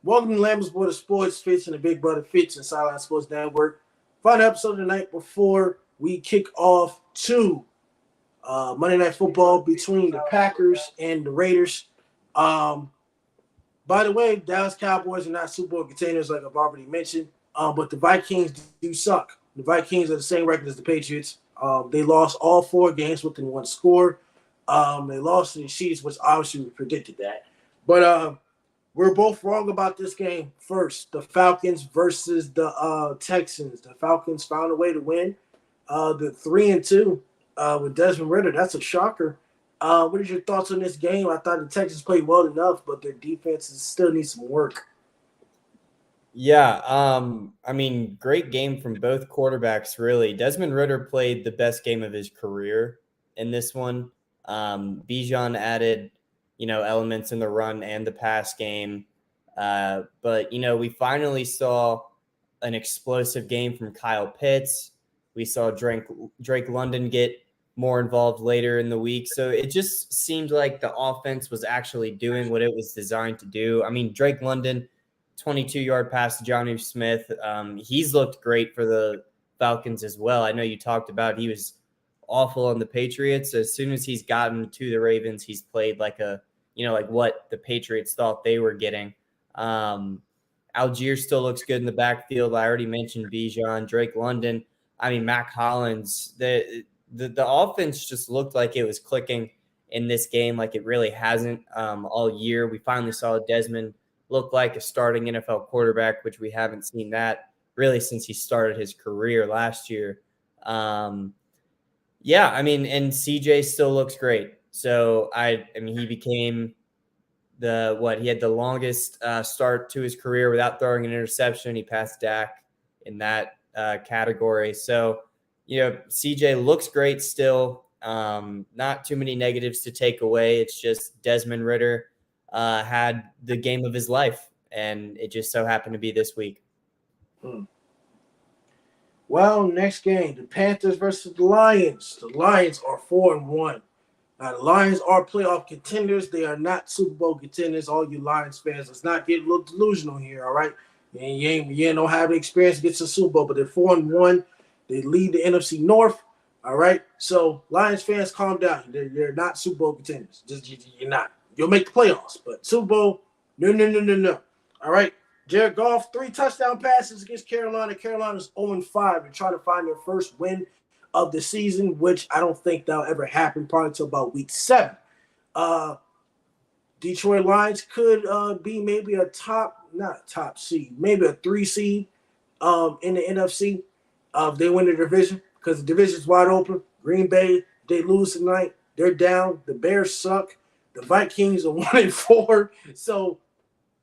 Welcome to Lambo's Board of Sports, Fitz and the Big Brother Fitz and Sideline Sports Network. Final episode tonight before we kick off to Monday Night Football between the Packers and the Raiders. By the way, Dallas Cowboys are not Super Bowl contenders like I've already mentioned, but the Vikings do suck. The Vikings are the same record as the Patriots. They lost all 4 games within one score. They lost to the Chiefs, which obviously we predicted that. But we're both wrong about this game. First, the Falcons versus the Texans. The Falcons found a way to win. The 3-2 with Desmond Ridder. That's a shocker. What are your thoughts on this game? I thought the Texans played well enough, but their defense still needs some work. Yeah, great game from both quarterbacks, really. Desmond Ridder played the best game of his career in this one. Bijan added, elements in the run and the pass game. But we finally saw an explosive game from Kyle Pitts. We saw Drake London get more involved later in the week. So it just seemed like the offense was actually doing what it was designed to do. I mean, Drake London, 22-yard pass to Johnny Smith. He's looked great for the Falcons as well. I know you talked about he was awful on the Patriots. As soon as he's gotten to the Ravens, he's played like what the Patriots thought they were getting. Algier still looks good in the backfield. I already mentioned Bijan, Drake London. Mac Hollins. The offense just looked like it was clicking in this game like it really hasn't all year. We finally saw Desmond look like a starting NFL quarterback, which we haven't seen that really since he started his career last year. And CJ still looks great. So he became he had the longest start to his career without throwing an interception. He passed Dak in that category. So, CJ looks great still. Not too many negatives to take away. It's just Desmond Ridder had the game of his life, and it just so happened to be this week. Well, next game, the Panthers versus the Lions. The Lions are 4-1. Now, the Lions are playoff contenders. They are not Super Bowl contenders. All you Lions fans, let's not get a little delusional here, all right? You don't have the experience to get to the Super Bowl, but they're 4-1. They lead the NFC North, all right? So, Lions fans, calm down. They're not Super Bowl contenders. You're not. You'll make the playoffs, but Super Bowl, no. All right? Jared Goff, 3 touchdown passes against Carolina. Carolina's 0-5. They're trying to find their first win of the season, which I don't think that'll ever happen probably until about week 7. Detroit Lions could be maybe not a top seed, maybe a 3 seed in the NFC if they win the division, because the division's wide open. Green Bay, they lose tonight. They're down. The Bears suck. The Vikings are 1-4. So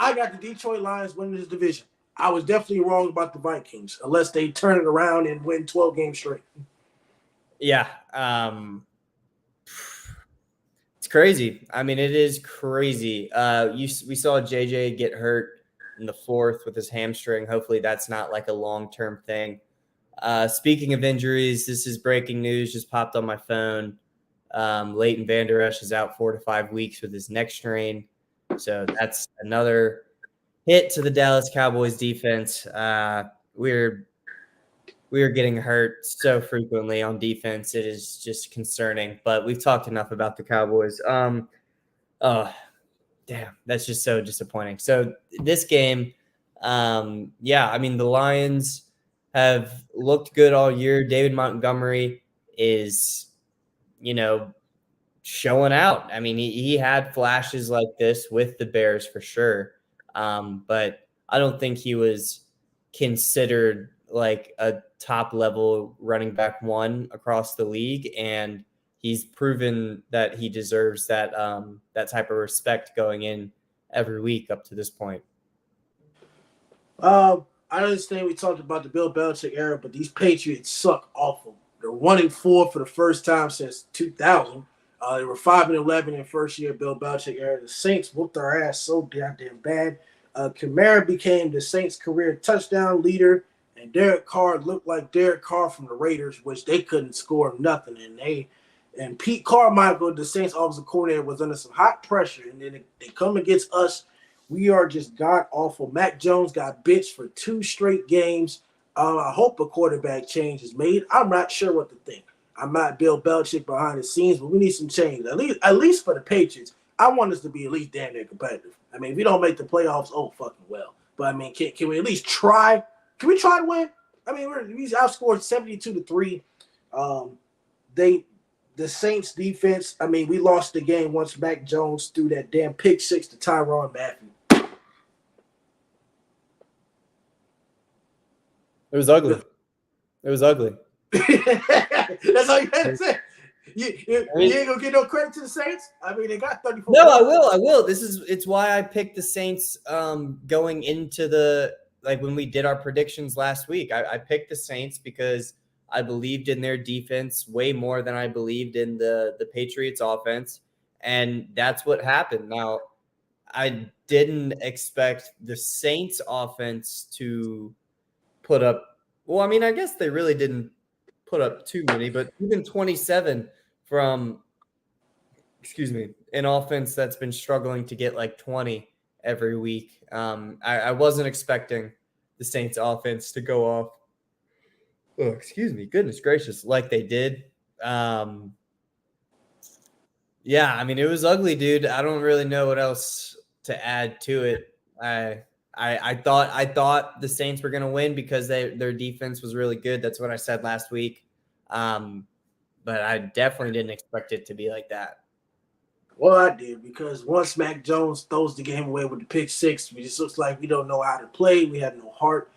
I got the Detroit Lions winning this division. I was definitely wrong about the Vikings, unless they turn it around and win 12 games straight. Yeah. It's crazy. It is crazy. We saw JJ get hurt in the 4th with his hamstring. Hopefully that's not like a long-term thing. Speaking of injuries, this is breaking news, just popped on my phone. Leighton Vander Esch is out 4 to 5 weeks with his neck strain. So that's another hit to the Dallas Cowboys defense. We are getting hurt so frequently on defense. It is just concerning, but we've talked enough about the Cowboys. Damn, that's just so disappointing. So this game, the Lions have looked good all year. David Montgomery is, showing out. He had flashes like this with the Bears for sure. But I don't think he was considered like a top level running back 1 across the league. And he's proven that he deserves that type of respect going in every week up to this point. I understand we talked about the Bill Belichick era, but these Patriots suck awful. They're 1-4 for the first time since 2000. They were 5-11 in first year Bill Belichick era. The Saints whooped their ass so goddamn bad. Kamara became the Saints' career touchdown leader, and Derek Carr looked like Derek Carr from the Raiders, which they couldn't score nothing. And Pete Carmichael, the Saints offensive coordinator, was under some hot pressure, and then they come against us We are just god awful. Mac Jones got bitched for 2 straight games. I hope a quarterback change is made. I'm not sure what to think. I'm not Bill Belichick behind the scenes, but we need some change. At least for the Patriots, I want us to be at least damn near competitive. I mean, if we don't make the playoffs, oh fucking well. But I mean, can we at least try? Can we try to win? I mean, we outscored 72-3. Um, they the Saints defense. I mean, we lost the game once Mac Jones threw that damn pick six to Tyrann Mathieu. It was ugly. It was ugly. That's all you had to say. You ain't gonna get no credit to the Saints. I mean, they got 34. No, I will. It's why I picked the Saints going into when we did our predictions last week. I picked the Saints because I believed in their defense way more than I believed in the Patriots offense, and that's what happened. Now, I didn't expect the Saints offense to put up. Well, I mean, I guess they really didn't put up too many, but even 27 from, an offense that's been struggling to get like 20 every week. I wasn't expecting the Saints offense to go off. Oh, goodness gracious, like they did. Yeah, I mean, it was ugly, dude. I don't really know what else to add to it. I thought the Saints were going to win because their defense was really good. That's what I said last week. But I definitely didn't expect it to be like that. Well, I did, because once Mac Jones throws the game away with the pick six, it just looks like we don't know how to play. We have no heart.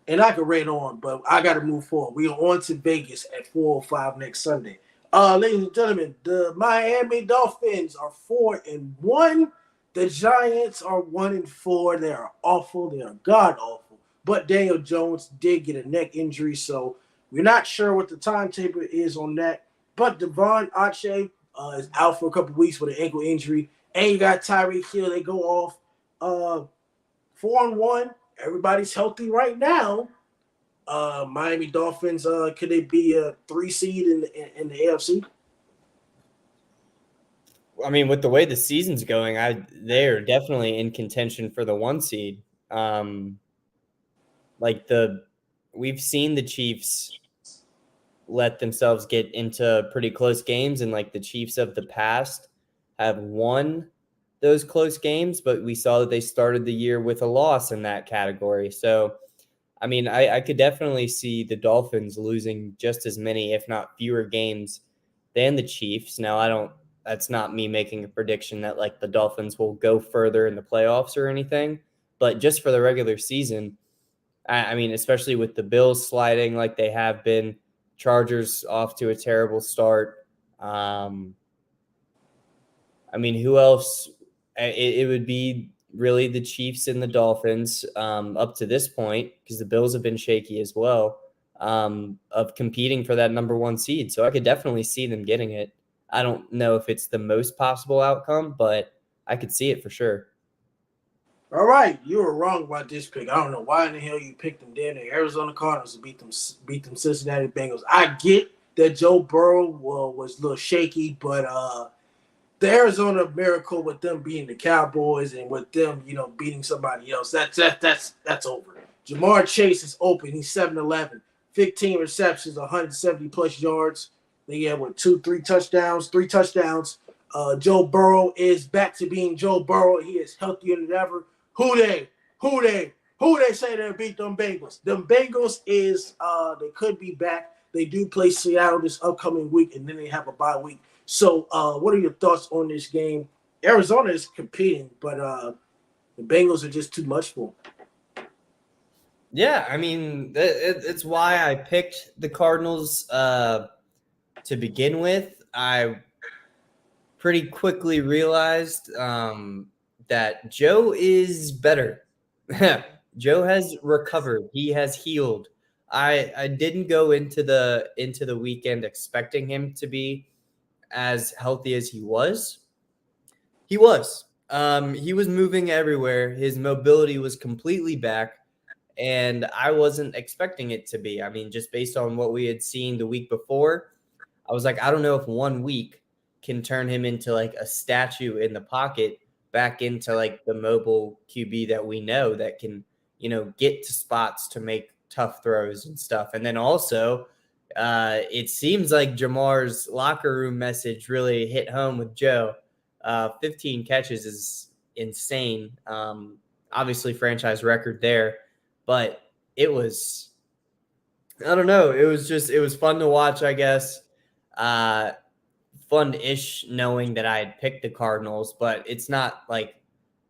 And I could rant on, but I got to move forward. We are on to Vegas at 4:05 next Sunday. Ladies and gentlemen, the Miami Dolphins are 4-1. The Giants are 1-4. They are awful. They are god awful. But Daniel Jones did get a neck injury, so we're not sure what the timetable is on that. But Devon Achane is out for a couple weeks with an ankle injury. And you got Tyreek Hill. They go off 4-1. Everybody's healthy right now. Miami Dolphins, could they be a 3 seed in the AFC? I mean, with the way the season's going, they're definitely in contention for the 1 seed. We've seen the Chiefs let themselves get into pretty close games, and like the Chiefs of the past have won those close games, but we saw that they started the year with a loss in that category. So, I mean, I could definitely see the Dolphins losing just as many, if not fewer games than the Chiefs. Now, that's not me making a prediction that like the Dolphins will go further in the playoffs or anything, but just for the regular season, I mean, especially with the Bills sliding like they have been, Chargers off to a terrible start. I mean, who else? It would be really the Chiefs and the Dolphins up to this point, because the Bills have been shaky as well, of competing for that number 1 seed. So I could definitely see them getting it. I don't know if it's the most possible outcome, but I could see it for sure. All right, you were wrong about this pick. I don't know why in the hell you picked them there. The Arizona Cardinals to beat them Cincinnati Bengals. I get that Joe Burrow was a little shaky, but the Arizona miracle with them beating the Cowboys and with them, beating somebody else, that's over. Jamar Chase is open. He's 7-11, 15 receptions, 170 plus yards. They have three touchdowns. Joe Burrow is back to being Joe Burrow. He is healthier than ever. Who they say they'll beat them Bengals? Them Bengals they could be back. They do play Seattle this upcoming week, and then they have a bye week. So, what are your thoughts on this game? Arizona is competing, but the Bengals are just too much for them. Yeah, I mean, it's why I picked the Cardinals to begin with. I pretty quickly realized that Joe is better. Joe has recovered. He has healed. I didn't go into the weekend expecting him to be as healthy as he was. He was. He was moving everywhere. His mobility was completely back, and I wasn't expecting it to be. I mean, just based on what we had seen the week before, I was like, I don't know if 1 week can turn him into like a statue in the pocket, back into like the mobile QB that we know that can, get to spots to make tough throws and stuff. And then also, it seems like Jamar's locker room message really hit home with Joe. 15 catches is insane. Obviously, franchise record there, but it was, I don't know. It was fun to watch, I guess. Fun-ish knowing that I had picked the Cardinals, but it's not like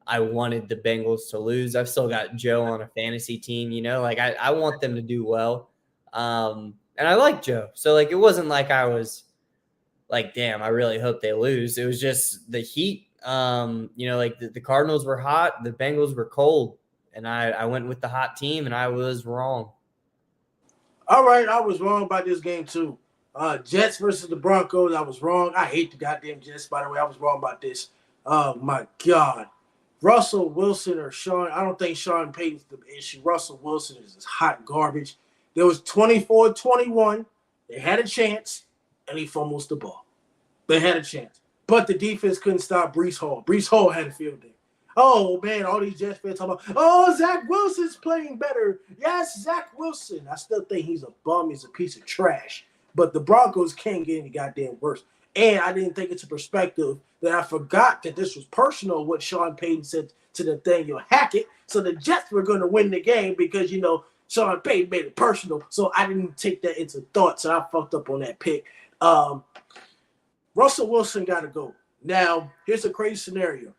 I wanted the Bengals to lose. I've still got Joe on a fantasy team, like I want them to do well. And I like Joe. So like, it wasn't like I was like, damn, I really hope they lose. It was just the heat. Like the Cardinals were hot, the Bengals were cold, and I went with the hot team, and I was wrong. All right, I was wrong about this game too. Jets versus the Broncos, I was wrong. I hate the goddamn Jets, by the way. I was wrong about this. Oh, my God. Russell Wilson or Sean, I don't think Sean Payton's the issue. Russell Wilson is just hot garbage. There was 24-21. They had a chance, and he fumbles the ball. They had a chance. But the defense couldn't stop Breece Hall. Breece Hall had a field day. Oh, man, all these Jets fans talking about, Zach Wilson's playing better. Yes, Zach Wilson. I still think he's a bum. He's a piece of trash. But the Broncos can't get any goddamn worse. And I didn't take it to perspective that I forgot that this was personal, what Sean Payton said to Nathaniel Hackett. So the Jets were going to win the game because, Sean Payton made it personal. So I didn't take that into thought. So I fucked up on that pick. Russell Wilson got to go. Now, here's a crazy scenario.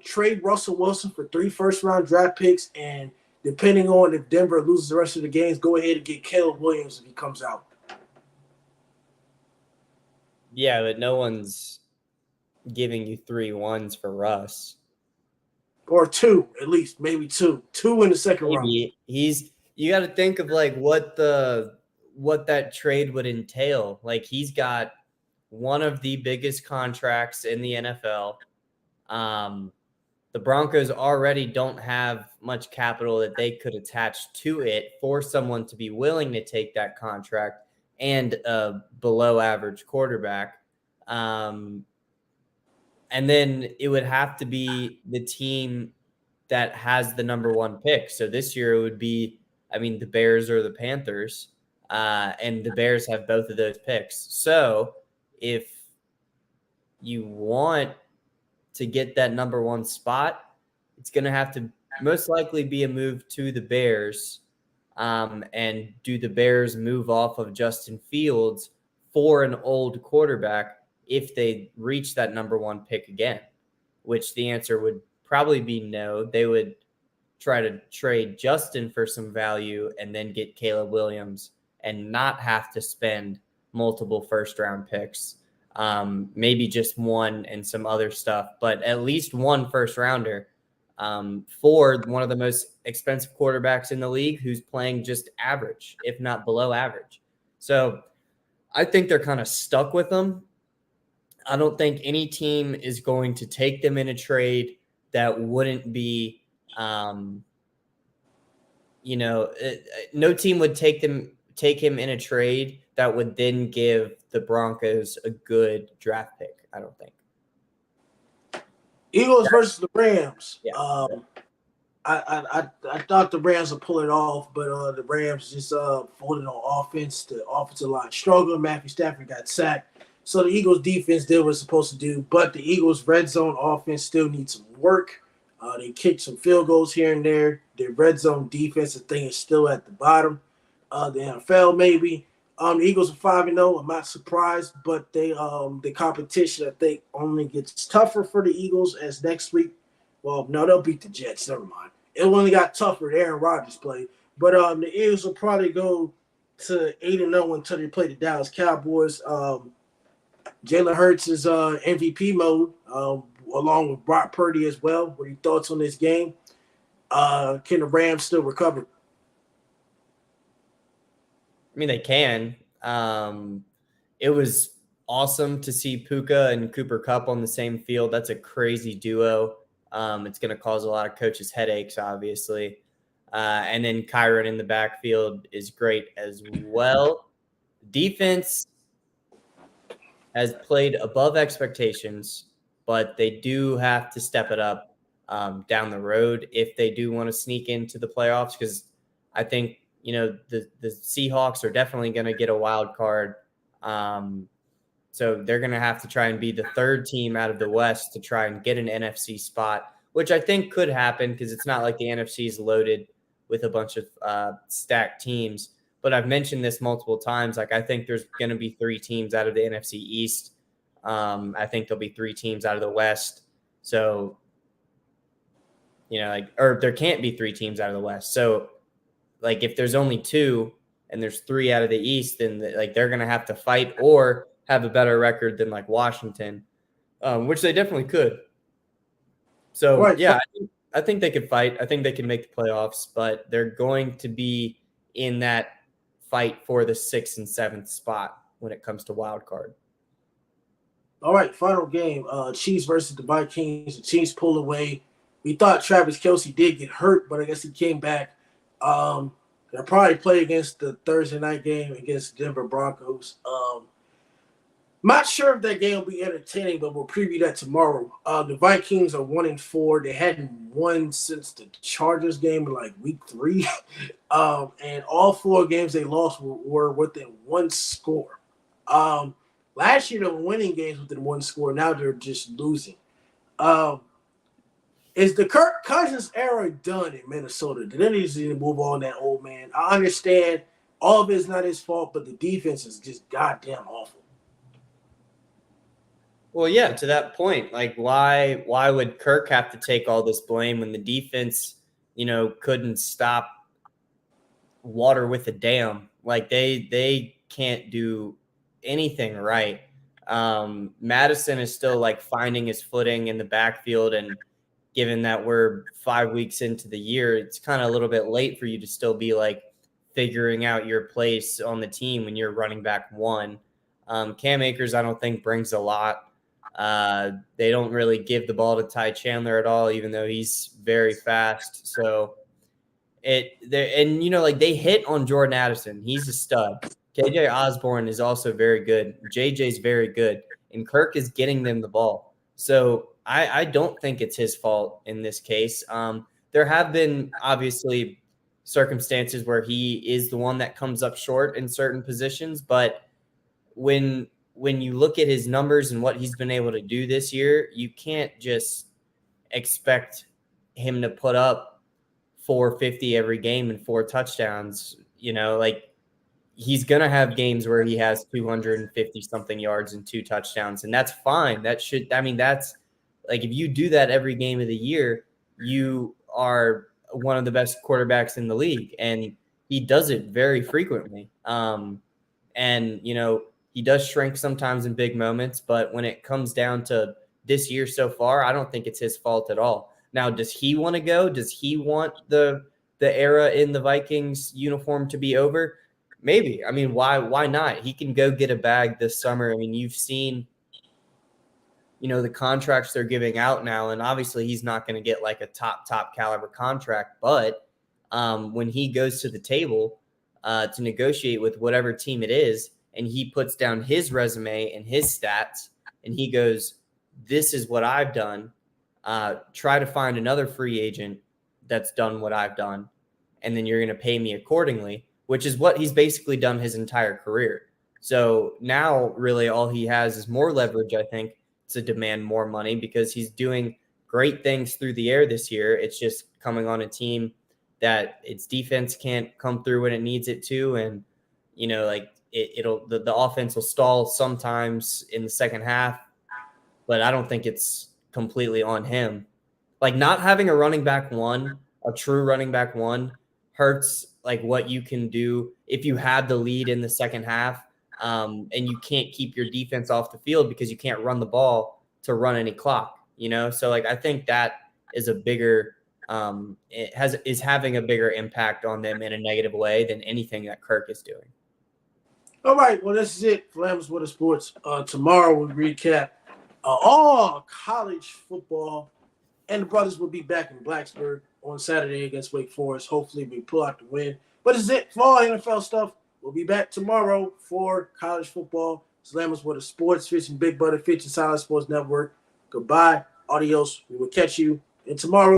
Trade Russell Wilson for 3 first-round draft picks, and depending on if Denver loses the rest of the games, go ahead and get Caleb Williams if he comes out. Yeah, but no one's giving you 3 1s for Russ. Or 2, at least, maybe 2. 2 in the second round. You got to think of like what that trade would entail. Like, he's got one of the biggest contracts in the NFL. The Broncos already don't have much capital that they could attach to it for someone to be willing to take that contract and a below average quarterback. And then it would have to be the team that has the number 1 pick. So this year it would be, the Bears or the Panthers. And the Bears have both of those picks. So if you want to get that number 1 spot, it's going to have to most likely be a move to the Bears. And do the Bears move off of Justin Fields for an old quarterback if they reach that number 1 pick again? Which the answer would probably be no. They would try to trade Justin for some value and then get Caleb Williams and not have to spend multiple first-round picks. Maybe just 1 and some other stuff, but at least 1 first-rounder. For one of the most expensive quarterbacks in the league who's playing just average, if not below average. So I think they're kind of stuck with them. I don't think any team is going to take them in a trade that wouldn't be, no team would take him in a trade that would then give the Broncos a good draft pick, I don't think. Eagles versus the Rams. Yeah. I thought the Rams would pull it off, but the Rams just folded on offense. The offensive line struggled. Matthew Stafford got sacked. So the Eagles defense did what it's supposed to do, but the Eagles red zone offense still needs some work. They kicked some field goals here and there. Their red zone defensive thing is still at the bottom of the NFL, maybe. The Eagles are 5-0. I'm not surprised, but the competition, I think, only gets tougher for the Eagles as next week. Well, no, they'll beat the Jets. Never mind. It only got tougher. Aaron Rodgers played. But the Eagles will probably go to 8-0 until they play the Dallas Cowboys. Jalen Hurts is MVP mode, along with Brock Purdy as well. What are your thoughts on this game? Can the Rams still recover? They can. It was awesome to see Puka and Cooper Kupp on the same field. That's a crazy duo. It's going to cause a lot of coaches headaches, obviously. And then Kyron in the backfield is great as well. Defense has played above expectations. but they do have to step it up down the road if they do want to sneak into the playoffs, because I think, the Seahawks are definitely going to get a wild card. So they're going to have to try and be the third team out of the West to try and get an NFC spot, which I think could happen because it's not like the NFC is loaded with a bunch of stacked teams. But I've mentioned this multiple times. Like, I think there's going to be 3 teams out of the NFC East. I think there'll be 3 teams out of the West. So, or there can't be 3 teams out of the West. So, like, if there's only 2 and there's 3 out of the East, then they're going to have to fight or have a better record than like Washington, which they definitely could. So, right. Yeah, I think they could fight. I think they can make the playoffs, but they're going to be in that fight for the 6th and 7th spot when it comes to wild card. All right, final game, Chiefs versus the Vikings. The Chiefs pulled away. We thought Travis Kelce did get hurt, but I guess he came back. They'll probably play against the Thursday night game against Denver Broncos. Not sure if that game will be entertaining, but we'll preview that tomorrow. The Vikings are 1-4. They hadn't won since the Chargers game in like week 3. And all 4 games they lost were within 1 score. Last year they were winning games within 1 score. Now they're just losing. Is the Kirk Cousins era done in Minnesota? Did they need to move on that old man? I understand all of it's not his fault, but the defense is just goddamn awful. Well, yeah, to that point, like why would Kirk have to take all this blame when the defense, couldn't stop water with a dam? Like they can't do anything right. Madison is still like finding his footing in the backfield, and given that we're 5 weeks into the year, it's kind of a little bit late for you to still be like figuring out your place on the team when you're running back 1. Cam Akers, I don't think brings a lot. They don't really give the ball to Ty Chandler at all, even though he's very fast. So they hit on Jordan Addison. He's a stud. KJ Osborne is also very good. JJ's very good. And Kirk is getting them the ball. So I don't think it's his fault in this case. There have been obviously circumstances where he is the one that comes up short in certain positions, but when you look at his numbers and what he's been able to do this year, you can't just expect him to put up 450 every game and 4 touchdowns. He's going to have games where he has 250 something yards and 2 touchdowns, and that's fine. That's like, if you do that every game of the year, you are one of the best quarterbacks in the league, and he does it very frequently. He does shrink sometimes in big moments, but when it comes down to this year so far, I don't think it's his fault at all. Now, does he want to go? Does he want the era in the Vikings uniform to be over? Maybe. I mean, why not? He can go get a bag this summer. I mean, you've seen, the contracts they're giving out now, and obviously he's not going to get like a top caliber contract, but when he goes to the table to negotiate with whatever team it is, and he puts down his resume and his stats, and he goes, this is what I've done. Try to find another free agent that's done what I've done, and then you're going to pay me accordingly, which is what he's basically done his entire career. So now really all he has is more leverage, I think, to demand more money, because he's doing great things through the air this year. It's just coming on a team that its defense can't come through when it needs it to. And, the offense will stall sometimes in the second half, but I don't think it's completely on him. Like, not having a running back 1, a true running back 1, hurts like what you can do if you have the lead in the second half, and you can't keep your defense off the field because you can't run the ball to run any clock, So like, I think that is a bigger is having a bigger impact on them in a negative way than anything that Kirk is doing. All right, well, this is it for Lamb's Water Sports. Tomorrow we'll recap all college football, and the brothers will be back in Blacksburg on Saturday against Wake Forest. Hopefully we pull out the win. But this is it for all NFL stuff. We'll be back tomorrow for college football. It's Lamb's Water Sports, featuring Big Brother, featuring Silent Sports Network. Goodbye. Adios. We will catch you in tomorrow.